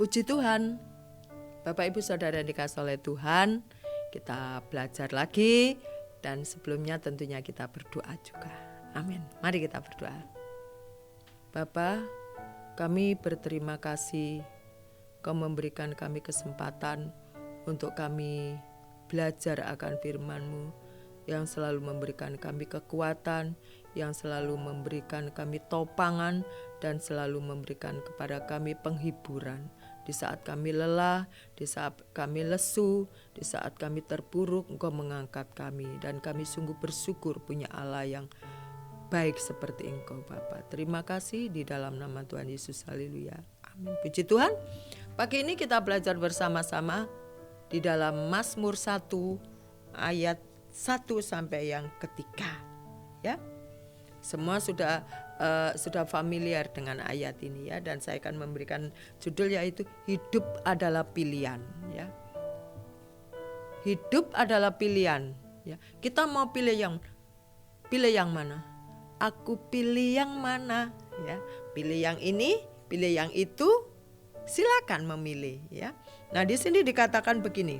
Puji Tuhan, Bapak Ibu Saudara yang dikasihi oleh Tuhan, kita belajar lagi dan sebelumnya tentunya kita berdoa juga. Amin. Mari kita berdoa. Bapa, kami berterima kasih Kau memberikan kami kesempatan untuk kami belajar akan firman-Mu yang selalu memberikan kami kekuatan, yang selalu memberikan kami topangan dan selalu memberikan kepada kami penghiburan. Di saat kami lelah, di saat kami lesu, di saat kami terpuruk, Engkau mengangkat kami. Dan kami sungguh bersyukur punya Allah yang baik seperti Engkau Bapa. Terima kasih di dalam nama Tuhan Yesus. Haleluya. Amin. Puji Tuhan. Pagi ini kita belajar bersama-sama di dalam Mazmur 1 ayat 1 sampai yang ketiga. Ya. Semua sudah familiar dengan ayat ini ya, dan saya akan memberikan judul yaitu hidup adalah pilihan ya. Hidup adalah pilihan ya. Kita mau pilih yang mana? Aku pilih yang mana ya. Pilih yang ini, pilih yang itu, silakan memilih ya. Nah, di sini dikatakan begini.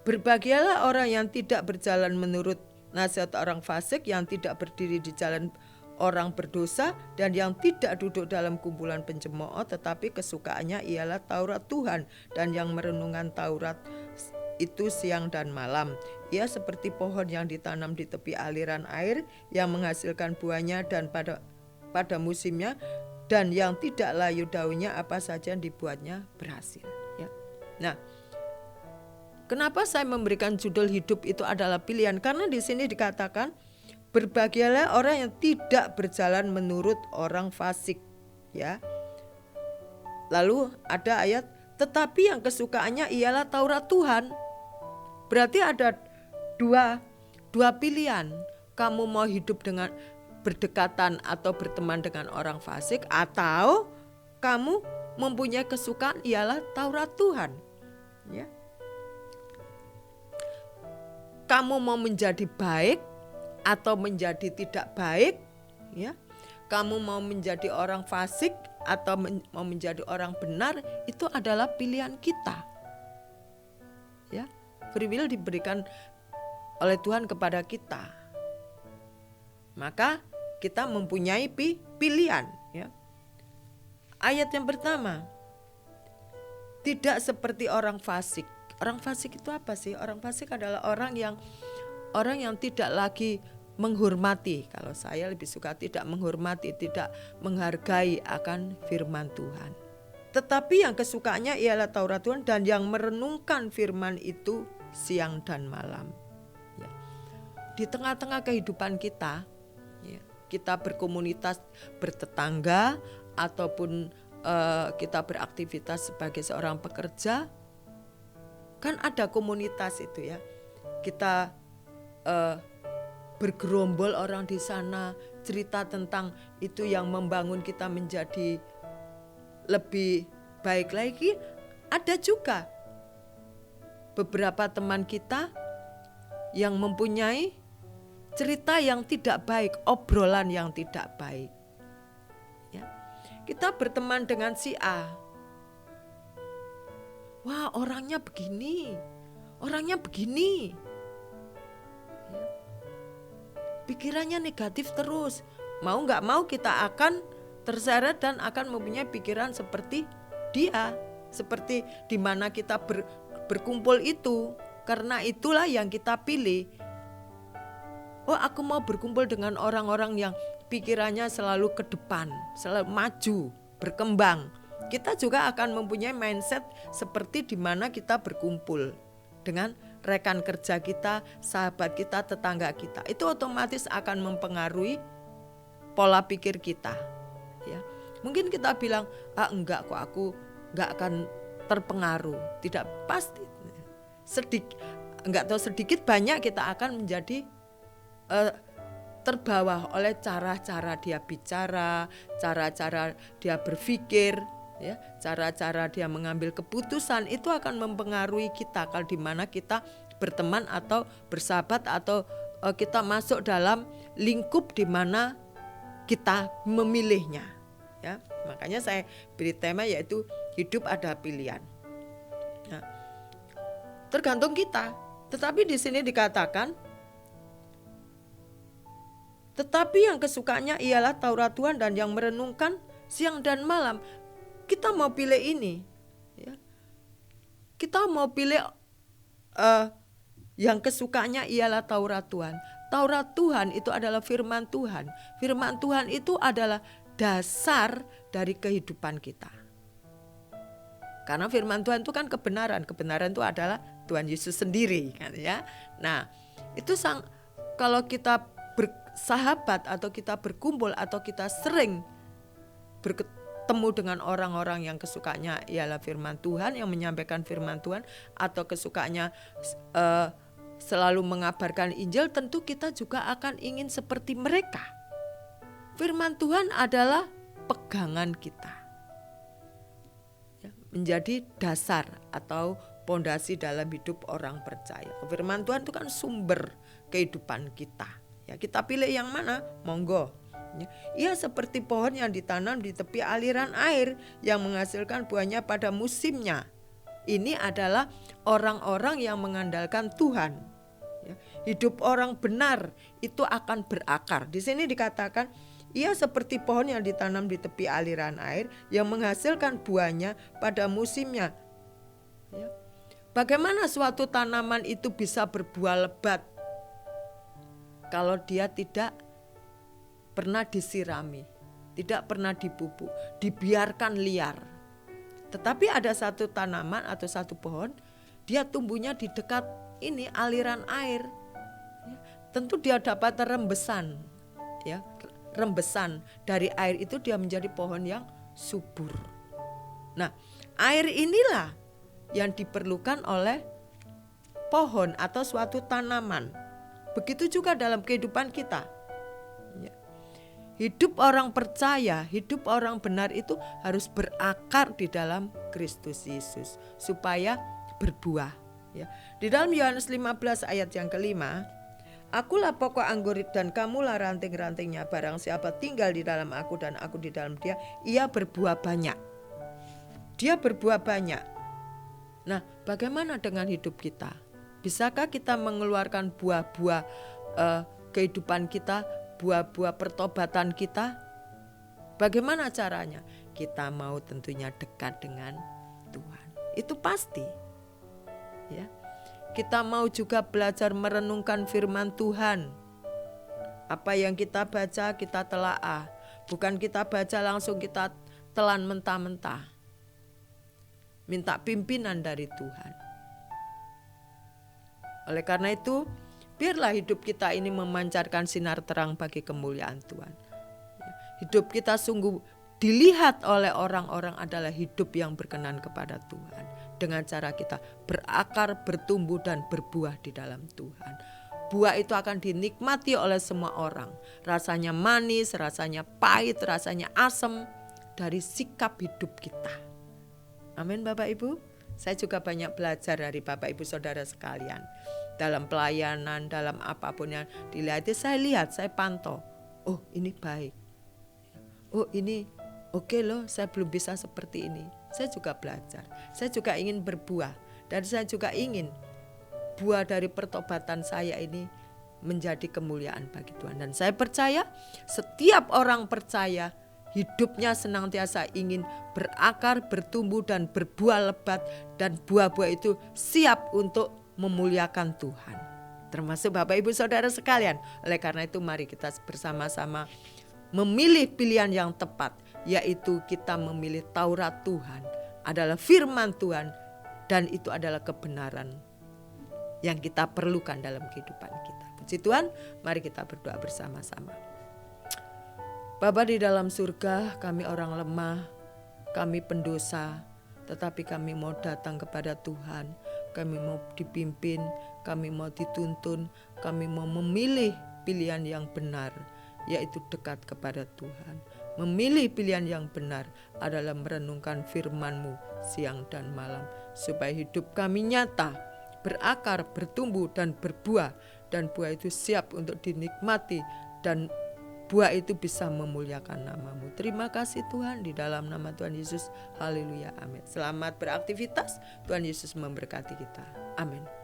Berbahagialah orang yang tidak berjalan menurut nasihat orang fasik, yang tidak berdiri di jalan orang berdosa, dan yang tidak duduk dalam kumpulan pencemooh, tetapi kesukaannya ialah Taurat Tuhan, dan yang merenungkan Taurat itu siang dan malam. Ia seperti pohon yang ditanam di tepi aliran air, yang menghasilkan buahnya dan pada musimnya, dan yang tidak layu daunnya, apa saja yang dibuatnya berhasil ya. Nah, kenapa saya memberikan judul hidup itu adalah pilihan? Karena di sini dikatakan berbahagialah orang yang tidak berjalan menurut orang fasik ya. Lalu ada ayat tetapi yang kesukaannya ialah Taurat Tuhan. Berarti ada dua pilihan. Kamu mau hidup dengan berdekatan atau berteman dengan orang fasik, atau kamu mempunyai kesukaan ialah Taurat Tuhan ya. Kamu mau menjadi baik atau menjadi tidak baik ya. Kamu mau menjadi orang fasik atau mau menjadi orang benar, itu adalah pilihan kita ya. Free will diberikan oleh Tuhan kepada kita, maka kita mempunyai pilihan ya. Ayat yang pertama, tidak seperti orang fasik. Orang fasik itu apa sih? Orang fasik adalah orang yang tidak lagi menghormati. Kalau saya lebih suka tidak menghormati, tidak menghargai akan firman Tuhan. Tetapi yang kesukaannya ialah Taurat Tuhan, dan yang merenungkan firman itu siang dan malam. Ya. Di tengah-tengah kehidupan kita, ya, kita berkomunitas, bertetangga, ataupun kita beraktivitas sebagai seorang pekerja, kan ada komunitas itu ya. Kita bergerombol orang di sana, cerita tentang itu yang membangun kita menjadi lebih baik lagi. Ada juga beberapa teman kita yang mempunyai cerita yang tidak baik, obrolan yang tidak baik ya. Kita berteman dengan si A, wah orangnya begini, orangnya begini ya. Pikirannya negatif terus, mau gak mau kita akan terseret dan akan mempunyai pikiran seperti dia, seperti di mana kita berkumpul itu. Karena itulah yang kita pilih. Oh, aku mau berkumpul dengan orang-orang yang pikirannya selalu ke depan, selalu maju, berkembang. Kita juga akan mempunyai mindset seperti di mana kita berkumpul dengan rekan kerja kita, sahabat kita, tetangga kita. Itu otomatis akan mempengaruhi pola pikir kita ya. Mungkin kita bilang, enggak kok, aku enggak akan terpengaruh. Tidak, pasti sedikit banyak kita akan menjadi terbawa oleh cara-cara dia bicara, cara-cara dia berpikir ya, cara-cara dia mengambil keputusan. Itu akan mempengaruhi kita kalau di mana kita berteman atau bersahabat, atau kita masuk dalam lingkup di mana kita memilihnya ya. Makanya saya beri tema yaitu Hidup ada pilihan. Nah, tergantung kita. Tetapi di sini dikatakan, tetapi yang kesukaannya ialah Taurat Tuhan dan yang merenungkan siang dan malam. Kita mau pilih ini, ya. Kita mau pilih yang kesukaannya ialah Taurat Tuhan. Taurat Tuhan itu adalah firman Tuhan. Firman Tuhan itu adalah dasar dari kehidupan kita. Karena firman Tuhan itu kan kebenaran. Kebenaran itu adalah Tuhan Yesus sendiri, kan ya. Nah, itu kalau kita bersahabat atau kita berkumpul atau kita sering bertemu dengan orang-orang yang kesukaannya ialah firman Tuhan, yang menyampaikan firman Tuhan, atau kesukaannya selalu mengabarkan Injil, tentu kita juga akan ingin seperti mereka. Firman Tuhan adalah pegangan kita, menjadi dasar atau pondasi dalam hidup orang percaya. Firman Tuhan itu kan sumber kehidupan kita. Ya, kita pilih yang mana? Monggo. Ia seperti pohon yang ditanam di tepi aliran air yang menghasilkan buahnya pada musimnya. Ini adalah orang-orang yang mengandalkan Tuhan. Ya, hidup orang benar itu akan berakar. Di sini dikatakan, ia seperti pohon yang ditanam di tepi aliran air yang menghasilkan buahnya pada musimnya. Ya. Bagaimana suatu tanaman itu bisa berbuah lebat kalau dia tidak pernah disirami, tidak pernah dipupuk, dibiarkan liar. Tetapi ada satu tanaman atau satu pohon, dia tumbuhnya di dekat ini aliran air. Ya. Tentu dia dapat rembesan, ya. Rembesan dari air itu dia menjadi pohon yang subur. Nah, air inilah yang diperlukan oleh pohon atau suatu tanaman. Begitu juga dalam kehidupan kita. Ya. Hidup orang percaya, hidup orang benar itu harus berakar di dalam Kristus Yesus supaya berbuah. Ya. Di dalam Yohanes 15 ayat yang kelima, akulah pokok anggur dan kamulah ranting-rantingnya. Barang siapa tinggal di dalam aku dan aku di dalam dia, ia berbuah banyak. Dia berbuah banyak. Nah, bagaimana dengan hidup kita? Bisakah kita mengeluarkan buah-buah kehidupan kita, buah-buah pertobatan kita? Bagaimana caranya? Kita mau tentunya dekat dengan Tuhan. Itu pasti. Ya. Kita mau juga belajar merenungkan firman Tuhan. Apa yang kita baca kita telaah. Bukan kita baca langsung kita telan mentah-mentah. Minta pimpinan dari Tuhan. Oleh karena itu, biarlah hidup kita ini memancarkan sinar terang bagi kemuliaan Tuhan. Hidup kita sungguh dilihat oleh orang-orang adalah hidup yang berkenan kepada Tuhan. Dengan cara kita berakar, bertumbuh dan berbuah di dalam Tuhan. Buah itu akan dinikmati oleh semua orang. Rasanya manis, rasanya pahit, rasanya asam dari sikap hidup kita. Amin Bapak Ibu. Saya juga banyak belajar dari Bapak Ibu Saudara sekalian. Dalam pelayanan, dalam apapun yang dilihat, saya lihat, saya pantau. Oh ini baik. Oh ini oke loh, saya belum bisa seperti ini. Saya juga belajar. Saya juga ingin berbuah. Dan saya juga ingin buah dari pertobatan saya ini menjadi kemuliaan bagi Tuhan. Dan saya percaya setiap orang percaya hidupnya senantiasa ingin berakar, bertumbuh dan berbuah lebat. Dan buah-buah itu siap untuk memuliakan Tuhan. Termasuk Bapak Ibu Saudara sekalian. Oleh karena itu mari kita bersama-sama memilih pilihan yang tepat. Yaitu kita memilih Taurat Tuhan, adalah firman Tuhan, dan itu adalah kebenaran yang kita perlukan dalam kehidupan kita. Puji Tuhan, mari kita berdoa bersama-sama. Bapa di dalam surga, kami orang lemah, kami pendosa, tetapi kami mau datang kepada Tuhan, kami mau dipimpin, kami mau dituntun, kami mau memilih pilihan yang benar, yaitu dekat kepada Tuhan. Memilih pilihan yang benar adalah merenungkan firman-Mu siang dan malam, supaya hidup kami nyata, berakar, bertumbuh dan berbuah, dan buah itu siap untuk dinikmati dan buah itu bisa memuliakan nama-Mu. Terima kasih Tuhan, di dalam nama Tuhan Yesus. Haleluya, amin. Selamat beraktivitas, Tuhan Yesus memberkati kita. Amin.